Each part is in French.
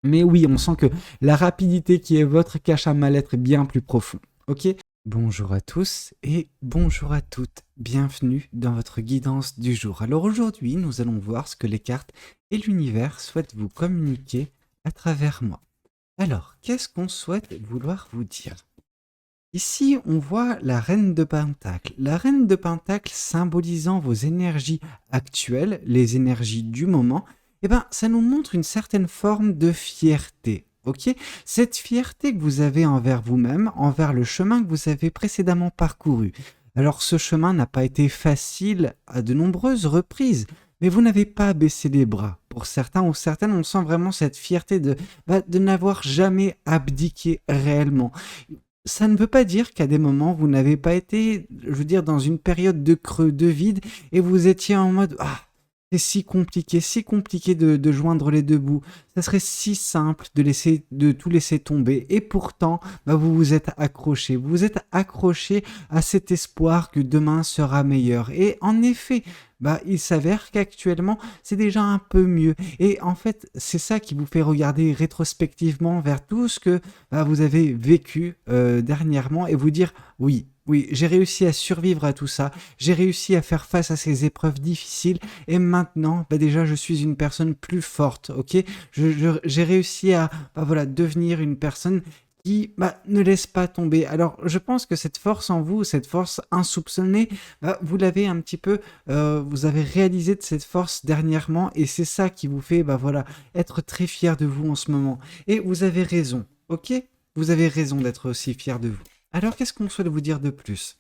Mais oui, on sent que la rapidité qui est votre cache un mal-être bien plus profond. Ok? Bonjour à tous et bonjour à toutes. Bienvenue dans votre guidance du jour. Alors aujourd'hui, nous allons voir ce que les cartes et l'univers souhaitent vous communiquer à travers moi. Alors, qu'est-ce qu'on souhaite vouloir vous dire? Ici, on voit la reine de Pentacle. La reine de Pentacle symbolisant vos énergies actuelles, les énergies du moment, eh ben, ça nous montre une certaine forme de fierté. Ok? Cette fierté que vous avez envers vous-même, envers le chemin que vous avez précédemment parcouru. Alors, ce chemin n'a pas été facile à de nombreuses reprises, mais vous n'avez pas baissé les bras. Pour certains ou certaines, on sent vraiment cette fierté de n'avoir jamais abdiqué réellement. Ça ne veut pas dire qu'à des moments, vous n'avez pas été, je veux dire, dans une période de creux, de vide, et vous étiez en mode «Ah, c'est si compliqué de joindre les deux bouts. Ça serait si simple de tout laisser tomber. Et pourtant, bah, vous vous êtes accroché. Vous vous êtes accroché à cet espoir que demain sera meilleur. Et en effet, bah, il s'avère qu'actuellement, c'est déjà un peu mieux. Et en fait, c'est ça qui vous fait regarder rétrospectivement vers tout ce que bah, vous avez vécu dernièrement et vous dire oui, oui, j'ai réussi à survivre à tout ça, j'ai réussi à faire face à ces épreuves difficiles et maintenant, bah, déjà, je suis une personne plus forte, ok? J'ai réussi à bah, voilà, devenir une personne qui bah, ne laisse pas tomber. Alors, je pense que cette force en vous, cette force insoupçonnée, bah, vous l'avez un petit peu, vous avez réalisé de cette force dernièrement et c'est ça qui vous fait bah, voilà, être très fier de vous en ce moment. Et vous avez raison, ok? Vous avez raison d'être aussi fier de vous. Alors, qu'est-ce qu'on souhaite vous dire de plus?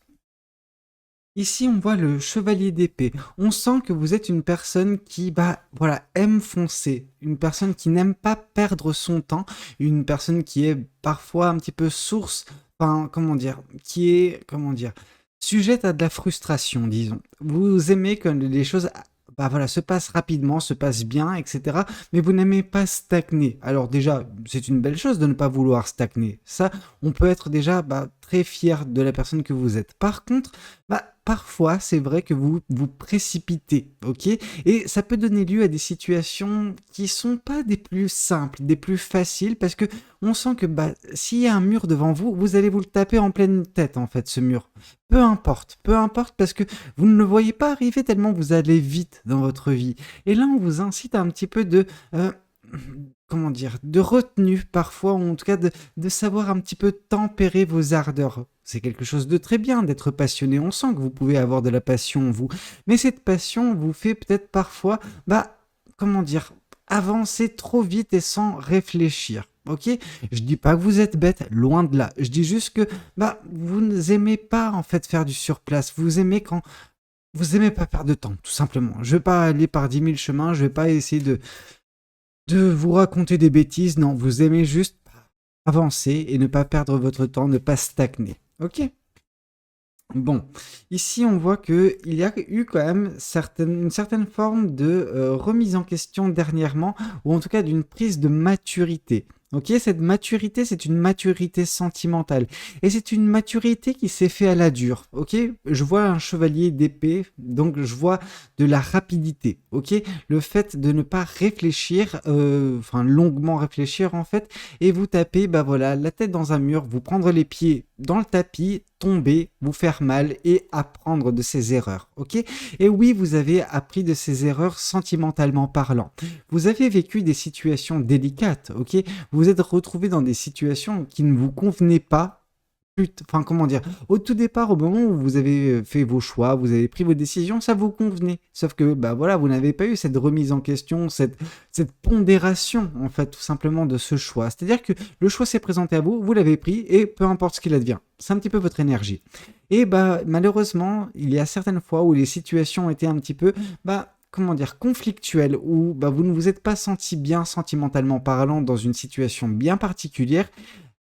Ici, on voit le chevalier d'épée. On sent que vous êtes une personne qui, bah, voilà, aime foncer. Une personne qui n'aime pas perdre son temps. Une personne qui est parfois un petit peu source, enfin, comment dire, qui est, comment dire, sujette à de la frustration, disons. Vous aimez que les choses, bah voilà, se passent rapidement, se passent bien, etc. Mais vous n'aimez pas stagner. Alors déjà, c'est une belle chose de ne pas vouloir stagner. Ça, on peut être déjà bah, très fier de la personne que vous êtes. Par contre, bah, parfois, c'est vrai que vous vous précipitez, ok? Et ça peut donner lieu à des situations qui sont pas des plus simples, des plus faciles, parce que on sent que bah, s'il y a un mur devant vous, vous allez vous le taper en pleine tête, en fait, ce mur. Peu importe, parce que vous ne le voyez pas arriver tellement vous allez vite dans votre vie. Et là, on vous incite à un petit peu euh, comment dire, de retenue parfois, ou en tout cas de savoir un petit peu tempérer vos ardeurs. C'est quelque chose de très bien d'être passionné, on sent que vous pouvez avoir de la passion en vous, mais cette passion vous fait peut-être parfois, bah, comment dire, avancer trop vite et sans réfléchir. Ok? Je dis pas que vous êtes bête, loin de là. Je dis juste que bah vous n'aimez pas en fait faire du surplace. Vous aimez quand vous aimez pas perdre de temps, tout simplement. Je vais pas aller par 10 000 chemins. Je vais pas essayer de vous raconter des bêtises. Non, vous aimez juste avancer et ne pas perdre votre temps, ne pas stagner. Ok? Bon, ici on voit qu'il y a eu quand même une certaine forme de remise en question dernièrement, ou en tout cas d'une prise de maturité. Ok, cette maturité, c'est une maturité sentimentale. Et c'est une maturité qui s'est fait à la dure. Ok, je vois un chevalier d'épée, donc je vois de la rapidité. Ok, le fait de ne pas réfléchir, enfin longuement réfléchir en fait, et vous taper, bah voilà, la tête dans un mur, vous prendre les pieds dans le tapis, tomber, vous faire mal et apprendre de ses erreurs, ok? Et oui, vous avez appris de ses erreurs sentimentalement parlant. Vous avez vécu des situations délicates, ok? Vous vous êtes retrouvé dans des situations qui ne vous convenaient pas. Enfin, comment dire, au tout départ, au moment où vous avez fait vos choix, vous avez pris vos décisions, ça vous convenait. Sauf que, bah voilà, vous n'avez pas eu cette remise en question, cette pondération, en fait, tout simplement de ce choix. C'est-à-dire que le choix s'est présenté à vous, vous l'avez pris, et peu importe ce qu'il advient. C'est un petit peu votre énergie. Et bah, malheureusement, il y a certaines fois où les situations étaient un petit peu, bah, comment dire, conflictuelles, où bah, vous ne vous êtes pas senti bien sentimentalement parlant dans une situation bien particulière.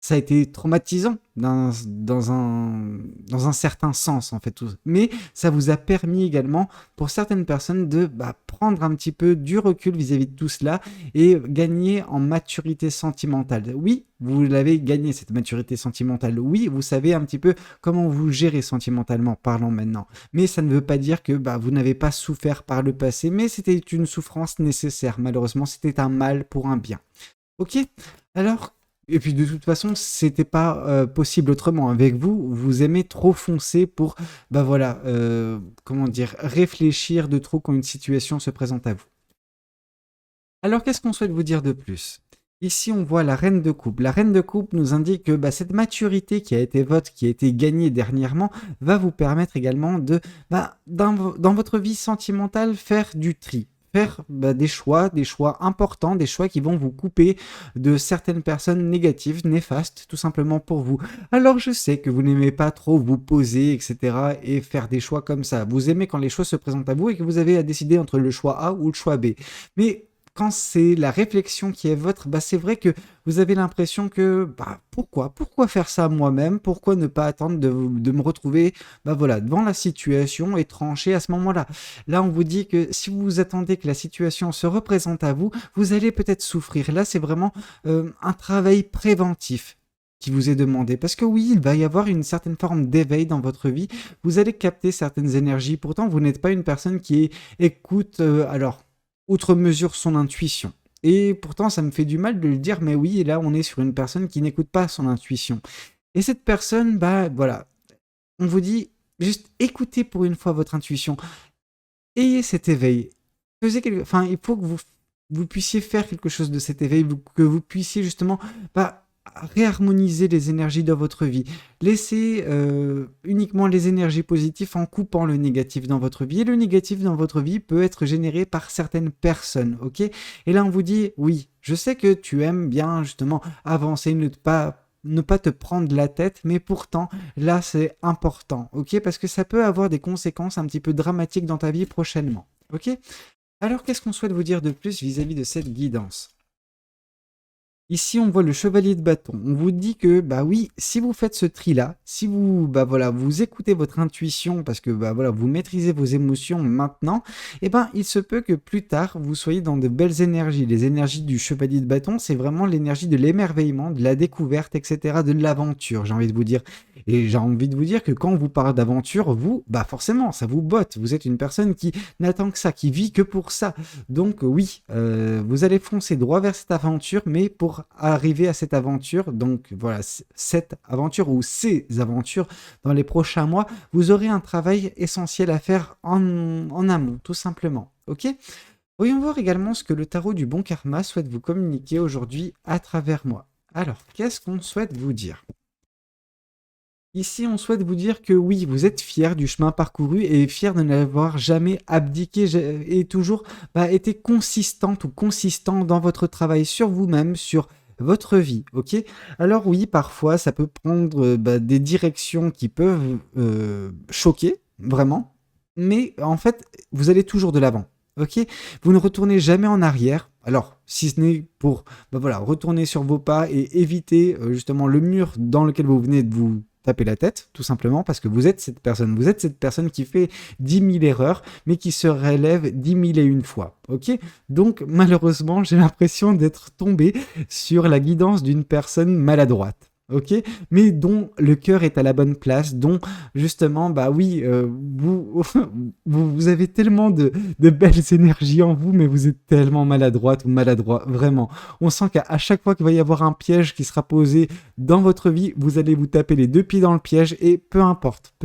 Ça a été traumatisant dans un certain sens, en fait. Mais ça vous a permis également, pour certaines personnes, de bah, prendre un petit peu du recul vis-à-vis de tout cela et gagner en maturité sentimentale. Oui, vous l'avez gagné, cette maturité sentimentale. Oui, vous savez un petit peu comment vous gérer sentimentalement parlant maintenant. Mais ça ne veut pas dire que bah, vous n'avez pas souffert par le passé, mais c'était une souffrance nécessaire. Malheureusement, c'était un mal pour un bien. Ok? Alors, et puis de toute façon, c'était pas possible autrement. Avec vous, vous aimez trop foncer pour, bah voilà, comment dire, réfléchir de trop quand une situation se présente à vous. Alors, qu'est-ce qu'on souhaite vous dire de plus? Ici, on voit la reine de coupe. La reine de coupe nous indique que bah, cette maturité qui a été votre, qui a été gagnée dernièrement, va vous permettre également de, bah, dans votre vie sentimentale, faire du tri. Faire bah, des choix importants, des choix qui vont vous couper de certaines personnes négatives, néfastes, tout simplement pour vous. Alors je sais que vous n'aimez pas trop vous poser, etc. et faire des choix comme ça. Vous aimez quand les choses se présentent à vous et que vous avez à décider entre le choix A ou le choix B. Mais quand c'est la réflexion qui est votre, bah c'est vrai que vous avez l'impression que bah pourquoi faire ça moi-même? Pourquoi ne pas attendre de me retrouver bah voilà, devant la situation et trancher à ce moment-là? Là, on vous dit que si vous attendez que la situation se représente à vous, vous allez peut-être souffrir. Là, c'est vraiment un travail préventif qui vous est demandé. Parce que oui, il va y avoir une certaine forme d'éveil dans votre vie. Vous allez capter certaines énergies. Pourtant, vous n'êtes pas une personne qui écoute, alors, outre mesure son intuition. Et pourtant, ça me fait du mal de le dire, mais oui, et là, on est sur une personne qui n'écoute pas son intuition. Et cette personne, bah voilà, on vous dit juste écoutez pour une fois votre intuition, ayez cet éveil. Enfin, il faut que vous puissiez faire quelque chose de cet éveil, que vous puissiez justement bah, réharmoniser les énergies dans votre vie. Laissez uniquement les énergies positives en coupant le négatif dans votre vie. Et le négatif dans votre vie peut être généré par certaines personnes, ok? Et là, on vous dit, oui, je sais que tu aimes bien justement avancer, ne pas te prendre la tête, mais pourtant, là, c'est important, ok? Parce que ça peut avoir des conséquences un petit peu dramatiques dans ta vie prochainement, ok? Alors, qu'est-ce qu'on souhaite vous dire de plus vis-à-vis de cette guidance? Ici, on voit le chevalier de bâton. On vous dit que, bah oui, si vous faites ce tri-là, si vous, bah voilà, vous écoutez votre intuition parce que, bah voilà, vous maîtrisez vos émotions maintenant, eh ben, il se peut que plus tard, vous soyez dans de belles énergies. Les énergies du chevalier de bâton, c'est vraiment l'énergie de l'émerveillement, de la découverte, etc., de l'aventure, j'ai envie de vous dire. Et j'ai envie de vous dire que quand on vous parle d'aventure, vous, bah forcément, ça vous botte. Vous êtes une personne qui n'attend que ça, qui vit que pour ça. Donc oui, vous allez foncer droit vers cette aventure, mais pour arriver à cette aventure, donc voilà, cette aventure ou ces aventures dans les prochains mois, vous aurez un travail essentiel à faire en amont, tout simplement. Ok? Voyons voir également ce que le tarot du bon karma souhaite vous communiquer aujourd'hui à travers moi. Alors, qu'est-ce qu'on souhaite vous dire? Ici, on souhaite vous dire que oui, vous êtes fier du chemin parcouru et fier de n'avoir jamais abdiqué et toujours bah, été consistante ou consistant dans votre travail sur vous-même, sur votre vie, ok? Alors oui, parfois, ça peut prendre bah, des directions qui peuvent choquer, vraiment, mais en fait, vous allez toujours de l'avant, ok? Vous ne retournez jamais en arrière. Alors, si ce n'est pour bah voilà, retourner sur vos pas et éviter justement le mur dans lequel vous venez de vous taper la tête, tout simplement, parce que vous êtes cette personne. Vous êtes cette personne qui fait 10 000 erreurs, mais qui se relève 10 001 fois. Ok? Donc, malheureusement, j'ai l'impression d'être tombé sur la guidance d'une personne maladroite. Ok? Mais dont le cœur est à la bonne place, dont justement, bah oui, vous avez tellement de belles énergies en vous, mais vous êtes tellement maladroite ou maladroit, vraiment. On sent qu'à chaque fois qu'il va y avoir un piège qui sera posé dans votre vie, vous allez vous taper les deux pieds dans le piège et peu importe,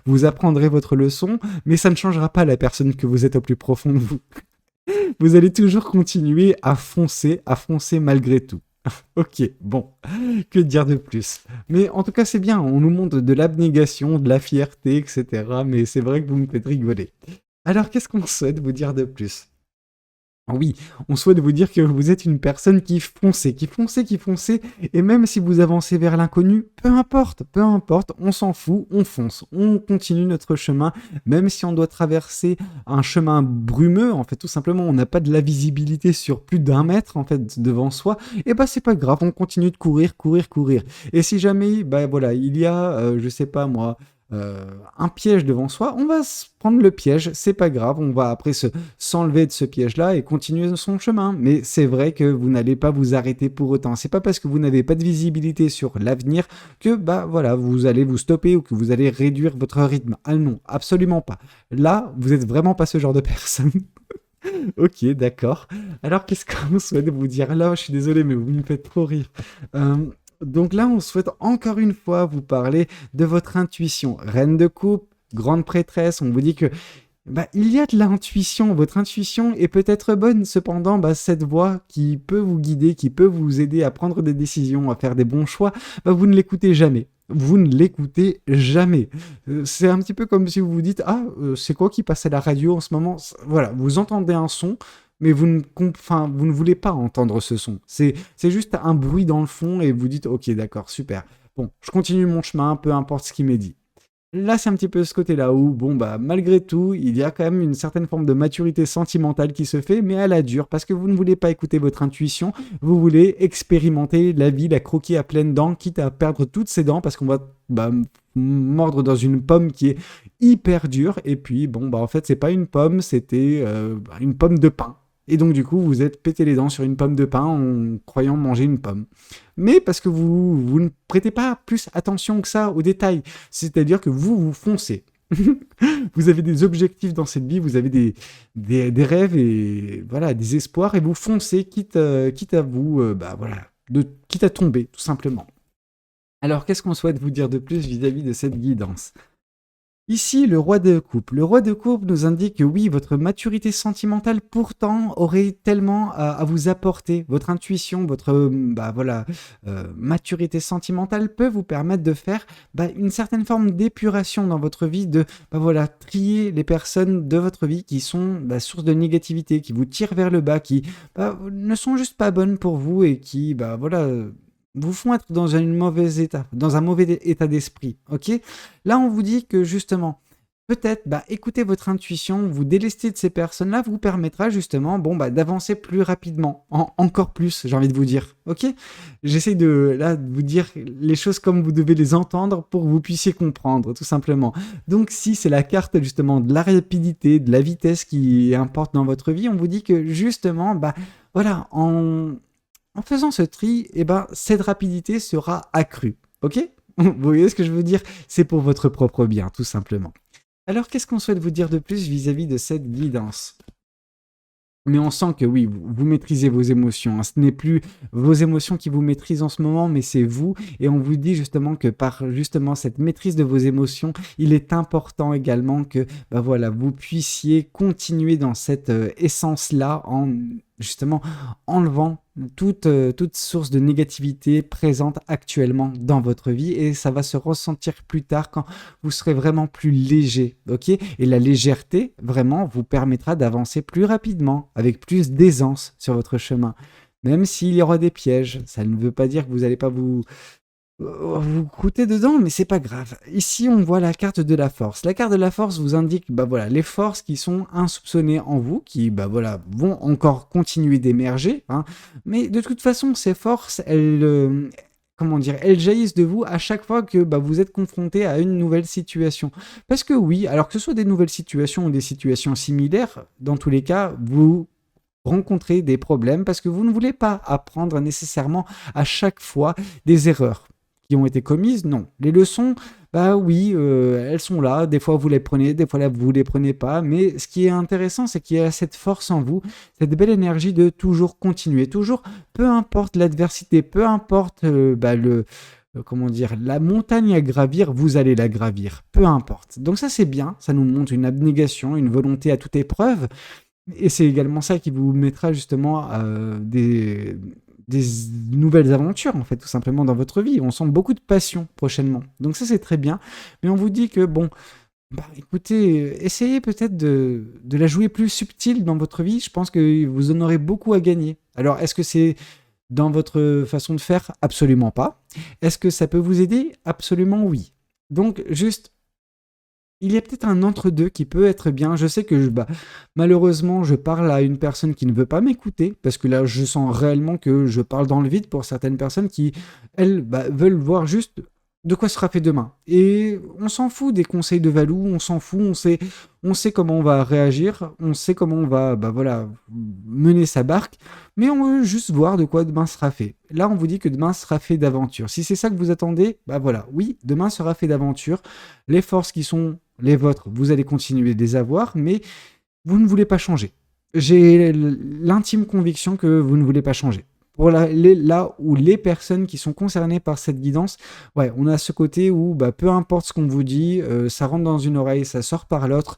vous apprendrez votre leçon, mais ça ne changera pas la personne que vous êtes au plus profond de vous. Vous allez toujours continuer à foncer malgré tout. Ok, bon, que dire de plus? Mais en tout cas, c'est bien, on nous montre de l'abnégation, de la fierté, etc. Mais c'est vrai que vous me faites rigoler. Alors, qu'est-ce qu'on souhaite vous dire de plus? Oui, on souhaite vous dire que vous êtes une personne qui foncez, et même si vous avancez vers l'inconnu, peu importe, on s'en fout, on fonce, on continue notre chemin, même si on doit traverser un chemin brumeux, en fait, tout simplement, on n'a pas de la visibilité sur plus d'1 mètre, en fait, devant soi, et bah c'est pas grave, on continue de courir, courir, courir. Et si jamais, bah voilà, il y a, je sais pas moi, un piège devant soi, on va se prendre le piège, c'est pas grave, on va après s'enlever de ce piège-là et continuer son chemin. Mais c'est vrai que vous n'allez pas vous arrêter pour autant. C'est pas parce que vous n'avez pas de visibilité sur l'avenir que bah voilà, vous allez vous stopper ou que vous allez réduire votre rythme. Ah non, absolument pas. Là, vous êtes vraiment pas ce genre de personne. Ok, d'accord. Alors, qu'est-ce qu'on souhaite vous dire? Là, je suis désolé, mais vous me faites trop rire. Euh, donc là, on souhaite encore une fois vous parler de votre intuition. Reine de coupe, grande prêtresse, on vous dit que bah, il y a de l'intuition. Votre intuition est peut-être bonne, cependant, bah, cette voix qui peut vous guider, qui peut vous aider à prendre des décisions, à faire des bons choix, bah, vous ne l'écoutez jamais. Vous ne l'écoutez jamais. C'est un petit peu comme si vous vous dites, ah, c'est quoi qui passe à la radio en ce moment? Voilà, vous entendez un son, mais enfin, vous ne voulez pas entendre ce son. C'est juste un bruit dans le fond et vous dites, ok, d'accord, super. Bon, je continue mon chemin, peu importe ce qui m'est dit. Là, c'est un petit peu ce côté-là où, bon, bah, malgré tout, il y a quand même une certaine forme de maturité sentimentale qui se fait, mais à la dure, parce que vous ne voulez pas écouter votre intuition, vous voulez expérimenter la vie, la croquer à pleines dents, quitte à perdre toutes ses dents, parce qu'on va bah, mordre dans une pomme qui est hyper dure, et puis, bon, bah, en fait, c'est pas une pomme, c'était une pomme de pain. Et donc, du coup, vous êtes pété les dents sur une pomme de pain en croyant manger une pomme. Mais parce que vous ne prêtez pas plus attention que ça aux détails. C'est-à-dire que vous foncez. Vous avez des objectifs dans cette vie, vous avez des rêves et voilà, des espoirs, et vous foncez, quitte à vous, bah voilà, quitte à tomber, tout simplement. Alors, qu'est-ce qu'on souhaite vous dire de plus vis-à-vis de cette guidance? Ici, le roi de coupe. Le roi de coupe nous indique que oui, votre maturité sentimentale pourtant aurait tellement à vous apporter. Votre intuition, votre bah, voilà, maturité sentimentale peut vous permettre de faire bah, une certaine forme d'épuration dans votre vie, de bah, voilà, trier les personnes de votre vie qui sont bah, source de négativité, qui vous tirent vers le bas, qui bah, ne sont juste pas bonnes pour vous et qui bah, voilà, vous font être dans un mauvais état, dans un mauvais état d'esprit. Ok. Là, on vous dit que justement, peut-être, bah, écoutez votre intuition, vous délester de ces personnes-là vous permettra justement, bon, bah, d'avancer plus rapidement, encore plus, j'ai envie de vous dire. Ok. J'essaye de vous dire les choses comme vous devez les entendre pour que vous puissiez comprendre, tout simplement. Donc, si c'est la carte justement de la rapidité, de la vitesse qui importe dans votre vie, on vous dit que justement, bah, voilà, en faisant ce tri, eh ben, cette rapidité sera accrue. Ok. Vous voyez ce que je veux dire? C'est pour votre propre bien, tout simplement. Alors, qu'est-ce qu'on souhaite vous dire de plus vis-à-vis de cette guidance? Mais on sent que oui, vous maîtrisez vos émotions, hein. Ce n'est plus vos émotions qui vous maîtrisent en ce moment, mais c'est vous. Et on vous dit justement que par justement cette maîtrise de vos émotions, il est important également que bah voilà, vous puissiez continuer dans cette essence-là en justement enlevant toute source de négativité présente actuellement dans votre vie. Et ça va se ressentir plus tard quand vous serez vraiment plus léger, ok? Et la légèreté, vraiment, vous permettra d'avancer plus rapidement, avec plus d'aisance sur votre chemin. Même s'il y aura des pièges, ça ne veut pas dire que vous n'allez pas vous croûtez dedans, mais c'est pas grave. Ici, on voit la carte de la force. La carte de la force vous indique, bah voilà, les forces qui sont insoupçonnées en vous, qui, bah voilà, vont encore continuer d'émerger, hein. Mais de toute façon, ces forces, comment dire, elles jaillissent de vous à chaque fois que bah, vous êtes confronté à une nouvelle situation. Parce que oui, alors que ce soit des nouvelles situations ou des situations similaires, dans tous les cas, vous rencontrez des problèmes parce que vous ne voulez pas apprendre nécessairement à chaque fois des erreurs qui ont été commises. Non, les leçons, bah oui, elles sont là, des fois vous les prenez, des fois là vous les prenez pas, mais ce qui est intéressant, c'est qu'il y a cette force en vous, cette belle énergie de toujours continuer, toujours, peu importe l'adversité, peu importe bah, comment dire, la montagne à gravir, vous allez la gravir, peu importe. Donc ça c'est bien, ça nous montre une abnégation, une volonté à toute épreuve, et c'est également ça qui vous mettra justement des nouvelles aventures, en fait, tout simplement dans votre vie. On sent beaucoup de passion prochainement. Donc ça, c'est très bien. Mais on vous dit que, bon, bah, écoutez, essayez peut-être de la jouer plus subtile dans votre vie. Je pense que vous en aurez beaucoup à gagner. Alors, est-ce que c'est dans votre façon de faire? Absolument pas. Est-ce que ça peut vous aider? Absolument oui. Donc, juste il y a peut-être un entre-deux qui peut être bien. Je sais que bah, malheureusement, je parle à une personne qui ne veut pas m'écouter, parce que là, je sens réellement que je parle dans le vide pour certaines personnes qui, elles, bah, veulent voir juste de quoi sera fait demain. Et on s'en fout des conseils de Valou, on s'en fout, on sait comment on va réagir, on sait comment on va bah, voilà, mener sa barque, mais on veut juste voir de quoi demain sera fait. Là, on vous dit que demain sera fait d'aventure. Si c'est ça que vous attendez, bah voilà, oui, demain sera fait d'aventure. Les forces qui sont les vôtres, vous allez continuer de les avoir, mais vous ne voulez pas changer. j'ai l'intime conviction que vous ne voulez pas changer. Pour là où les personnes qui sont concernées par cette guidance, ouais, on a ce côté où bah, peu importe ce qu'on vous dit, ça rentre dans une oreille, ça sort par l'autre.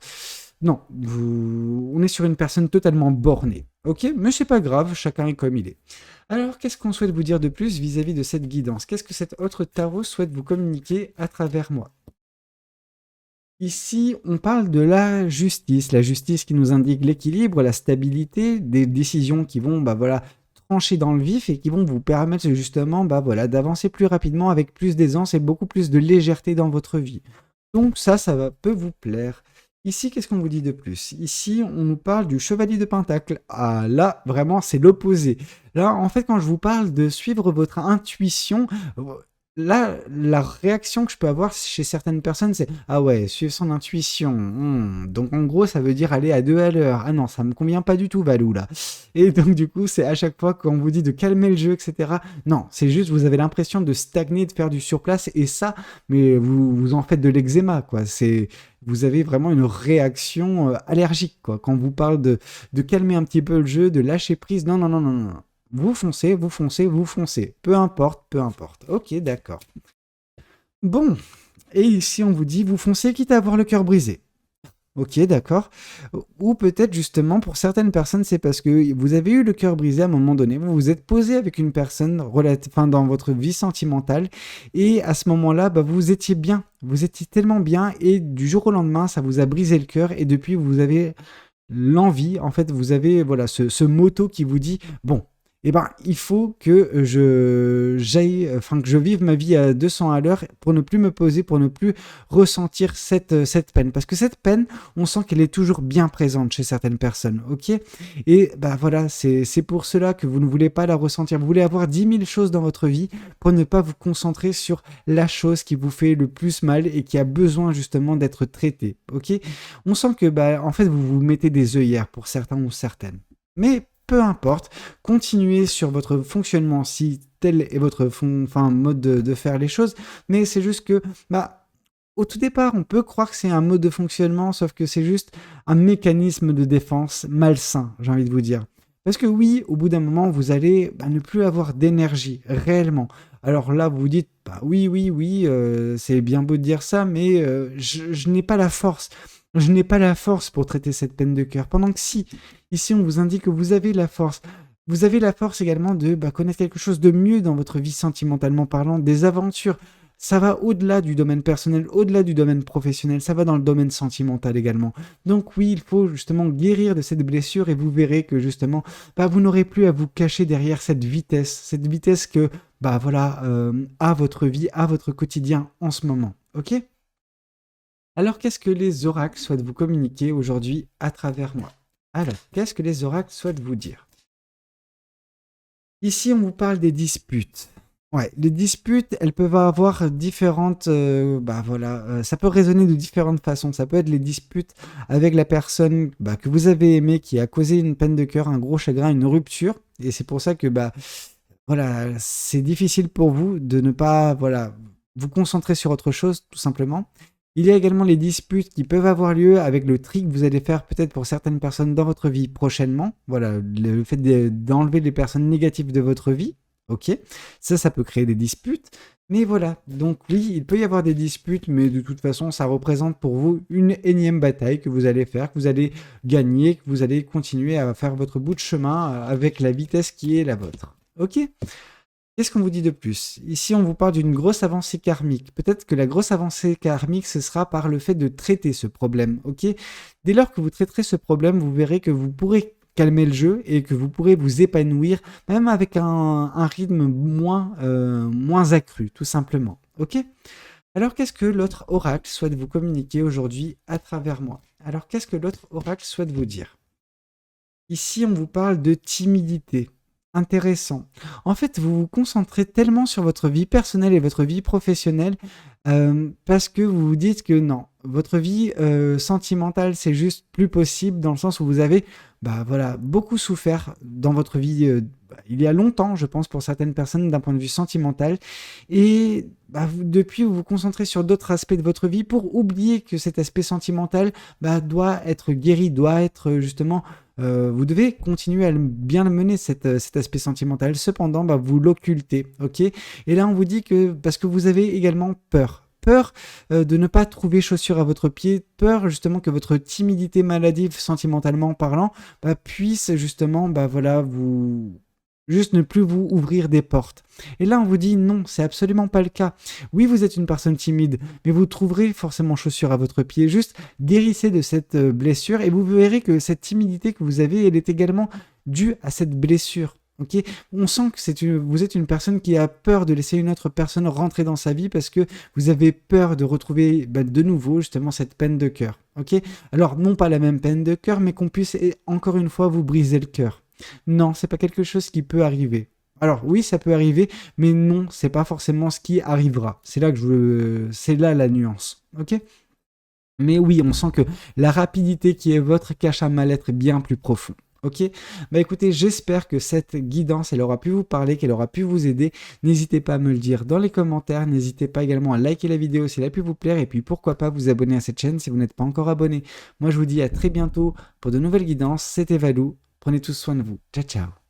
Non, on est sur une personne totalement bornée. Ok, mais c'est pas grave, chacun est comme il est. Alors, qu'est-ce qu'on souhaite vous dire de plus vis-à-vis de cette guidance? Qu'est-ce que cet autre tarot souhaite vous communiquer à travers moi? Ici, on parle de la justice qui nous indique l'équilibre, la stabilité, des décisions qui vont, bah voilà, trancher dans le vif et qui vont vous permettre justement, bah voilà, d'avancer plus rapidement avec plus d'aisance et beaucoup plus de légèreté dans votre vie. Donc peut vous plaire. Ici, qu'est-ce qu'on vous dit de plus? Ici, on nous parle du chevalier de Pentacle. Ah là, vraiment, c'est l'opposé. Là, en fait, quand je vous parle de suivre votre intuition, là, la réaction que je peux avoir chez certaines personnes, c'est ah ouais, suivre son intuition. Donc en gros, ça veut dire aller à 2 à l'heure. Ah non, ça me convient pas du tout, Valou là. Et donc du coup, c'est à chaque fois qu'on vous dit de calmer le jeu, etc. Non, c'est juste vous avez l'impression de stagner, de faire du surplace, et ça, mais vous en faites de l'eczéma, quoi. Vous avez vraiment une réaction allergique, quoi. Quand on vous parle de calmer un petit peu le jeu, de lâcher prise, non, non, non, non, non. Vous foncez, vous foncez, vous foncez. Peu importe, peu importe. Ok, d'accord. Bon, et ici on vous dit, vous foncez quitte à avoir le cœur brisé. Ok, d'accord. Ou peut-être justement pour certaines personnes, c'est parce que vous avez eu le cœur brisé à un moment donné, vous vous êtes posé avec une personne dans votre vie sentimentale, et à ce moment-là, bah, vous étiez bien, vous étiez tellement bien, et du jour au lendemain, ça vous a brisé le cœur, et depuis, vous avez l'envie, en fait, vous avez voilà ce moto qui vous dit, bon, eh ben, il faut que que je vive ma vie à 200 à l'heure pour ne plus me poser, pour ne plus ressentir cette peine. Parce que cette peine, on sent qu'elle est toujours bien présente chez certaines personnes, ok? Et bah voilà, c'est pour cela que vous ne voulez pas la ressentir. Vous voulez avoir 10 000 choses dans votre vie pour ne pas vous concentrer sur la chose qui vous fait le plus mal et qui a besoin justement d'être traitée, ok? On sent que bah, en fait, vous vous mettez des œillères pour certains ou certaines. Mais peu importe, continuez sur votre fonctionnement si tel est votre mode de faire les choses, mais c'est juste que, bah, au tout départ, on peut croire que c'est un mode de fonctionnement, sauf que c'est juste un mécanisme de défense malsain, j'ai envie de vous dire. Parce que oui, au bout d'un moment, vous allez bah, ne plus avoir d'énergie, réellement. Alors là, vous vous dites, bah oui, oui, oui, c'est bien beau de dire ça, mais je n'ai pas la force. Je n'ai pas la force pour traiter cette peine de cœur. Pendant que si, ici, on vous indique que vous avez la force. Vous avez la force également de bah, connaître quelque chose de mieux dans votre vie sentimentalement parlant, des aventures. Ça va au-delà du domaine personnel, au-delà du domaine professionnel, ça va dans le domaine sentimental également. Donc oui, il faut justement guérir de cette blessure et vous verrez que justement, bah, vous n'aurez plus à vous cacher derrière cette vitesse que, bah voilà, à votre vie, à votre quotidien en ce moment. Ok? Alors, qu'est-ce que les oracles souhaitent vous communiquer aujourd'hui à travers moi? Alors, qu'est-ce que les oracles souhaitent vous dire? Ici, on vous parle des disputes. Ouais, les disputes, elles peuvent avoir différentes, bah voilà, ça peut résonner de différentes façons. Ça peut être les disputes avec la personne bah, que vous avez aimée, qui a causé une peine de cœur, un gros chagrin, une rupture. Et c'est pour ça que bah voilà, c'est difficile pour vous de ne pas voilà vous concentrer sur autre chose, tout simplement. Il y a également les disputes qui peuvent avoir lieu avec le tri que vous allez faire peut-être pour certaines personnes dans votre vie prochainement. Voilà, le fait d'enlever les personnes négatives de votre vie. Ok, ça peut créer des disputes. Mais voilà, donc oui, il peut y avoir des disputes, mais de toute façon, ça représente pour vous une énième bataille que vous allez faire, que vous allez gagner, que vous allez continuer à faire votre bout de chemin avec la vitesse qui est la vôtre. Ok? Qu'est-ce qu'on vous dit de plus? Ici, on vous parle d'une grosse avancée karmique. Peut-être que la grosse avancée karmique, ce sera par le fait de traiter ce problème, ok? Dès lors que vous traiterez ce problème, vous verrez que vous pourrez calmer le jeu et que vous pourrez vous épanouir, même avec un rythme moins accru, tout simplement, ok? Alors, qu'est-ce que l'autre oracle souhaite vous communiquer aujourd'hui à travers moi? Alors, qu'est-ce que l'autre oracle souhaite vous dire? Ici, on vous parle de timidité. Intéressant. En fait, vous vous concentrez tellement sur votre vie personnelle et votre vie professionnelle, parce que vous vous dites que non, votre vie sentimentale, c'est juste plus possible dans le sens où vous avez voilà, beaucoup souffert dans votre vie il y a longtemps, je pense, pour certaines personnes d'un point de vue sentimental. Et depuis, vous vous concentrez sur d'autres aspects de votre vie pour oublier que cet aspect sentimental doit être guéri, doit être justement... vous devez continuer à bien le mener, cet aspect sentimental. Cependant, vous l'occultez, ok? Et là, on vous dit que parce que vous avez également peur. Peur de ne pas trouver chaussure à votre pied, peur justement que votre timidité maladive sentimentalement parlant puisse justement voilà, vous juste ne plus vous ouvrir des portes. Et là on vous dit non, c'est absolument pas le cas. Oui, vous êtes une personne timide, mais vous trouverez forcément chaussure à votre pied. Juste guérissez de cette blessure et vous verrez que cette timidité que vous avez, elle est également due à cette blessure. Ok, on sent que vous êtes une personne qui a peur de laisser une autre personne rentrer dans sa vie parce que vous avez peur de retrouver de nouveau justement cette peine de cœur. Ok, alors non pas la même peine de cœur, mais qu'on puisse encore une fois vous briser le cœur. Non, c'est pas quelque chose qui peut arriver. Alors oui, ça peut arriver, mais non, c'est pas forcément ce qui arrivera. C'est là c'est là la nuance. Ok. Mais oui, on sent que la rapidité qui est votre cache un mal-être bien plus profond. Ok, écoutez, j'espère que cette guidance, elle aura pu vous parler, qu'elle aura pu vous aider. N'hésitez pas à me le dire dans les commentaires. N'hésitez pas également à liker la vidéo si elle a pu vous plaire. Et puis pourquoi pas vous abonner à cette chaîne si vous n'êtes pas encore abonné. Moi, je vous dis à très bientôt pour de nouvelles guidances. C'était Valou. Prenez tous soin de vous. Ciao, ciao.